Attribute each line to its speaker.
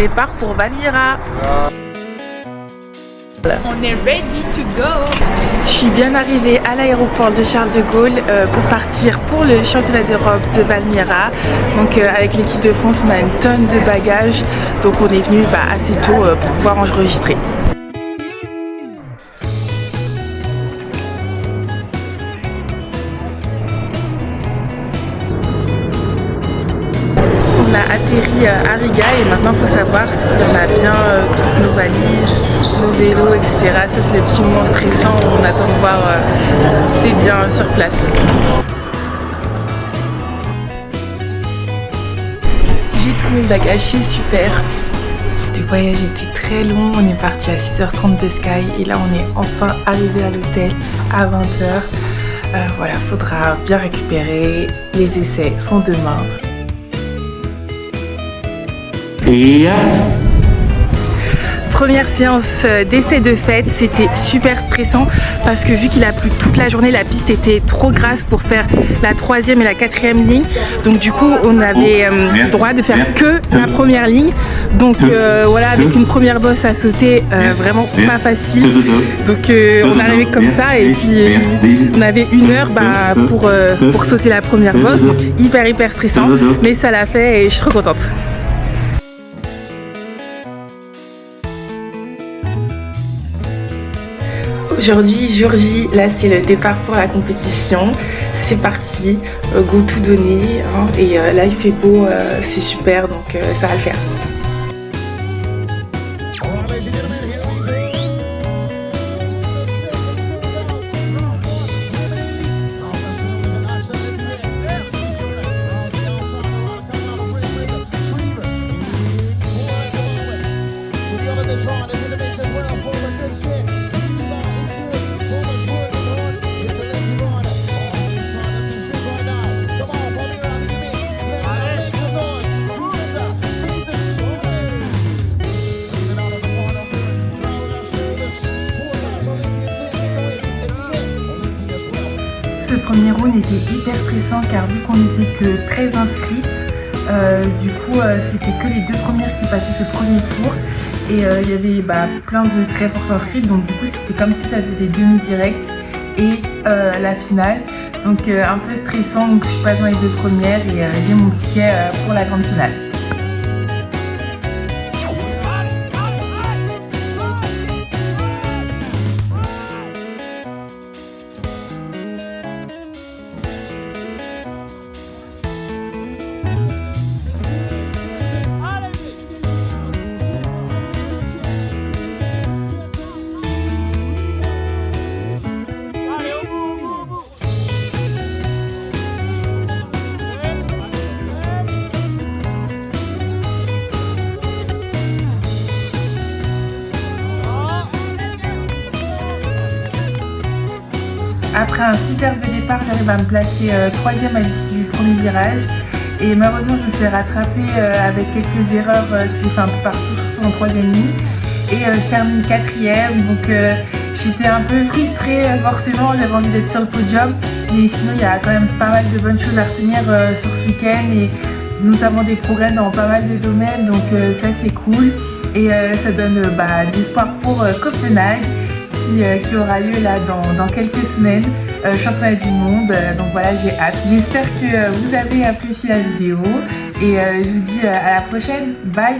Speaker 1: départ pour Valmiera.
Speaker 2: On est ready to go.
Speaker 1: Je suis bien arrivée à l'aéroport de Charles de Gaulle pour partir pour le championnat d'Europe de Valmiera. Donc avec l'équipe de France, on a une tonne de bagages. Donc on est venu assez tôt pour pouvoir enregistrer. On a atterri à Riga et maintenant il faut savoir si on a bien toutes nos valises, nos vélos, etc. Ça c'est le petit moment stressant où on attend de voir si tout est bien sur place. J'ai tous mes bagages, c'est super. Le voyage était très long, on est parti à 6h30 de Sky et là on est enfin arrivé à l'hôtel à 20h. Voilà, faudra bien récupérer, les essais sont demain. Première séance d'essai de fête, c'était super stressant parce que vu qu'il a plu toute la journée, la piste était trop grasse pour faire la 3e et la 4e ligne. Donc du coup, on avait le droit de faire que la première ligne. Donc voilà, avec une première bosse à sauter, vraiment pas facile. Donc on arrivait comme ça et puis on avait 1 heure pour sauter la première bosse. Donc hyper stressant, mais ça l'a fait et je suis trop contente. Aujourd'hui, jour J, là c'est le départ pour la compétition. C'est parti, go tout donner. Hein, et là il fait beau, c'est super, donc ça va le faire. Ce premier round était hyper stressant car vu qu'on n'était que 13 inscrites, du coup c'était que les 2 premières qui passaient ce premier tour et il y avait plein de très fortes inscrites, donc du coup c'était comme si ça faisait des demi-directs et la finale, donc un peu stressant, donc je suis pas dans les 2 premières et j'ai mon ticket pour la grande finale. Après un superbe départ, j'arrive à me placer 3e à l'issue du premier virage et malheureusement je me fais rattraper avec quelques erreurs qui un peu partout, surtout en 3e ligne et je termine 4e, donc j'étais un peu frustrée forcément, j'avais envie d'être sur le podium, mais sinon il y a quand même pas mal de bonnes choses à retenir sur ce week-end et notamment des progrès dans pas mal de domaines, donc ça c'est cool et ça donne de l'espoir pour Copenhague. Qui aura lieu là dans quelques semaines, championnat du monde, donc voilà, j'ai hâte. J'espère que vous avez apprécié la vidéo et je vous dis à la prochaine, bye.